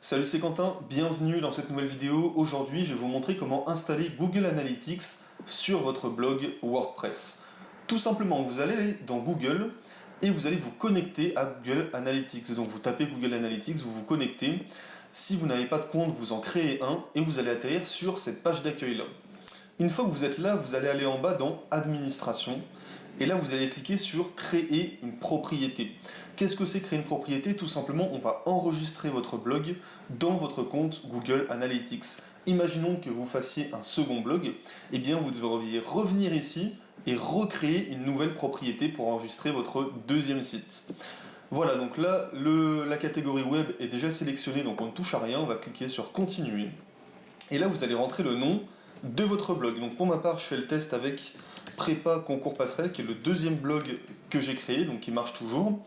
Salut, c'est Quentin, bienvenue dans cette nouvelle vidéo. Aujourd'hui, je vais vous montrer comment installer Google Analytics sur votre blog WordPress. Tout simplement, vous allez aller dans Google et vous allez vous connecter à Google Analytics. Donc vous tapez Google Analytics, vous vous connectez. Si vous n'avez pas de compte, vous en créez un et vous allez atterrir sur cette page d'accueil là. Une fois que vous êtes là, vous allez aller en bas dans Administration. Et là, vous allez cliquer sur Créer une propriété. Qu'est-ce que c'est créer une propriété? Tout simplement, on va enregistrer votre blog dans votre compte Google Analytics. Imaginons que vous fassiez un second blog, eh bien vous devriez revenir ici et recréer une nouvelle propriété pour enregistrer votre deuxième site. Voilà, donc là, la catégorie web est déjà sélectionnée, donc on ne touche à rien, on va cliquer sur Continuer. Et là, vous allez rentrer le nom de votre blog. Donc pour ma part, je fais le test avec Prépa Concours Passerelle, qui est le deuxième blog que j'ai créé, donc qui marche toujours.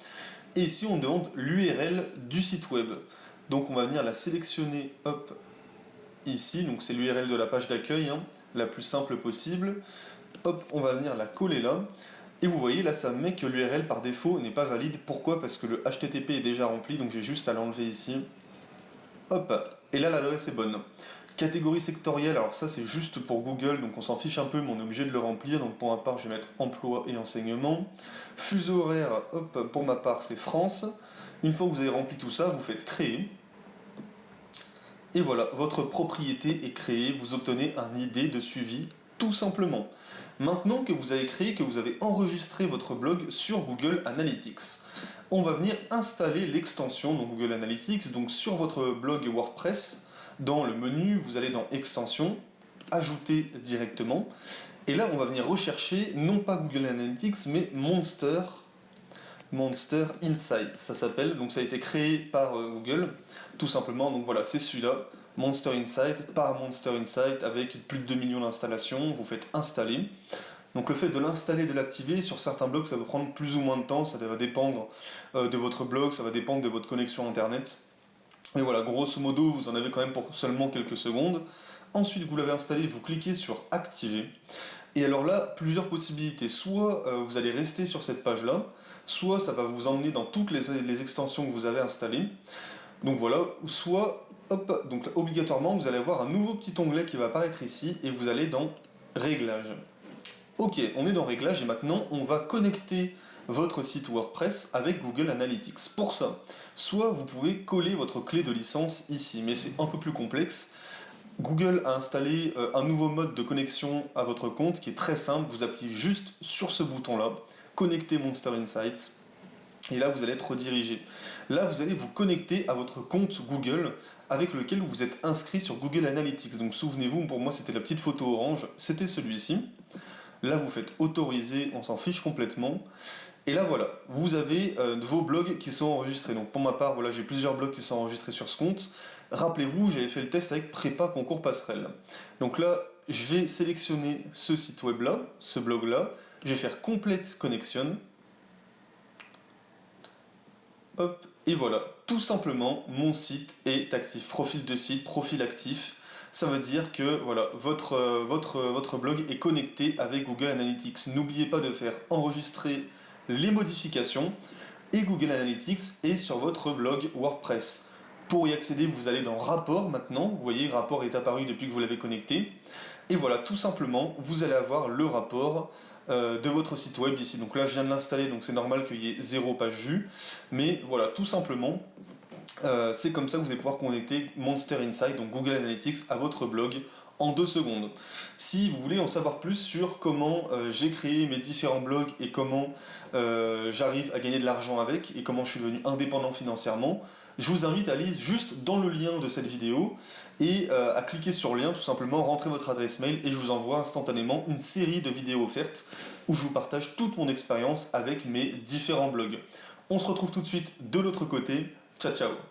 Et ici, on demande l'URL du site web. Donc on va venir la sélectionner, hop, ici, donc c'est l'URL de la page d'accueil, la plus simple possible. Hop, on va venir la coller là. Et vous voyez, là, ça met que l'URL par défaut n'est pas valide. Pourquoi? Parce que le HTTP est déjà rempli, donc j'ai juste à l'enlever ici. Hop, et là, l'adresse est bonne. Catégorie sectorielle, alors ça c'est juste pour Google, donc on s'en fiche un peu, mais on est obligé de le remplir. Donc pour ma part, je vais mettre emploi et enseignement. Fuseau horaire, hop, pour ma part c'est France. Une fois que vous avez rempli tout ça, vous faites créer. Et voilà, votre propriété est créée, vous obtenez un ID de suivi, tout simplement. Maintenant que vous avez créé, que vous avez enregistré votre blog sur Google Analytics, on va venir installer l'extension dans Google Analytics, donc sur votre blog WordPress. Dans le menu, vous allez dans Extensions, Ajouter directement, et là on va venir rechercher non pas Google Analytics mais Monster Insight, ça s'appelle, donc ça a été créé par Google, tout simplement, donc voilà, c'est celui-là, Monster Insight, par Monster Insight, avec plus de 2 millions d'installations, vous faites installer. Donc le fait de l'installer, de l'activer, sur certains blogs ça va prendre plus ou moins de temps, ça va dépendre de votre blog, ça va dépendre de votre connexion internet. Et voilà, grosso modo, vous en avez quand même pour seulement quelques secondes. Ensuite, vous l'avez installé, vous cliquez sur Activer. Et alors là, plusieurs possibilités. Soit vous allez rester sur cette page-là, soit ça va vous emmener dans toutes les extensions que vous avez installées. Donc voilà, soit, hop, donc obligatoirement, vous allez avoir un nouveau petit onglet qui va apparaître ici, et vous allez dans Réglages. Ok, on est dans Réglages, et maintenant, on va connecter votre site WordPress avec Google Analytics. Pour ça, soit vous pouvez coller votre clé de licence ici, mais c'est un peu plus complexe. Google a installé un nouveau mode de connexion à votre compte qui est très simple. Vous appuyez juste sur ce bouton-là, connecter Monster Insight, et là vous allez être redirigé. Là vous allez vous connecter à votre compte Google avec lequel vous êtes inscrit sur Google Analytics. Donc souvenez-vous, pour moi c'était la petite photo orange, c'était celui-ci. Là vous faites autoriser, on s'en fiche complètement. Et là voilà, vous avez vos blogs qui sont enregistrés. Donc pour ma part, voilà, j'ai plusieurs blogs qui sont enregistrés sur ce compte. Rappelez-vous, j'avais fait le test avec Prépa Concours Passerelle. Donc là, je vais sélectionner ce site web là, ce blog là. Je vais faire Complete Connection. Hop, et voilà, tout simplement, mon site est actif. Profil de site, profil actif. Ça veut dire que voilà, votre blog est connecté avec Google Analytics. N'oubliez pas de faire enregistrer les modifications, et Google Analytics est sur votre blog WordPress. Pour y accéder, vous allez dans Rapport maintenant, vous voyez, Rapport est apparu depuis que vous l'avez connecté, et voilà, tout simplement, vous allez avoir le rapport de votre site web ici. Donc là, je viens de l'installer, donc c'est normal qu'il y ait 0 page vue, mais voilà, tout simplement, c'est comme ça que vous allez pouvoir connecter Monster Insight, donc Google Analytics, à votre blog en 2 secondes. Si vous voulez en savoir plus sur comment j'ai créé mes différents blogs et comment j'arrive à gagner de l'argent avec et comment je suis devenu indépendant financièrement, je vous invite à aller juste dans le lien de cette vidéo et à cliquer sur le lien, tout simplement, rentrer votre adresse mail et je vous envoie instantanément une série de vidéos offertes où je vous partage toute mon expérience avec mes différents blogs. On se retrouve tout de suite de l'autre côté. Ciao ciao!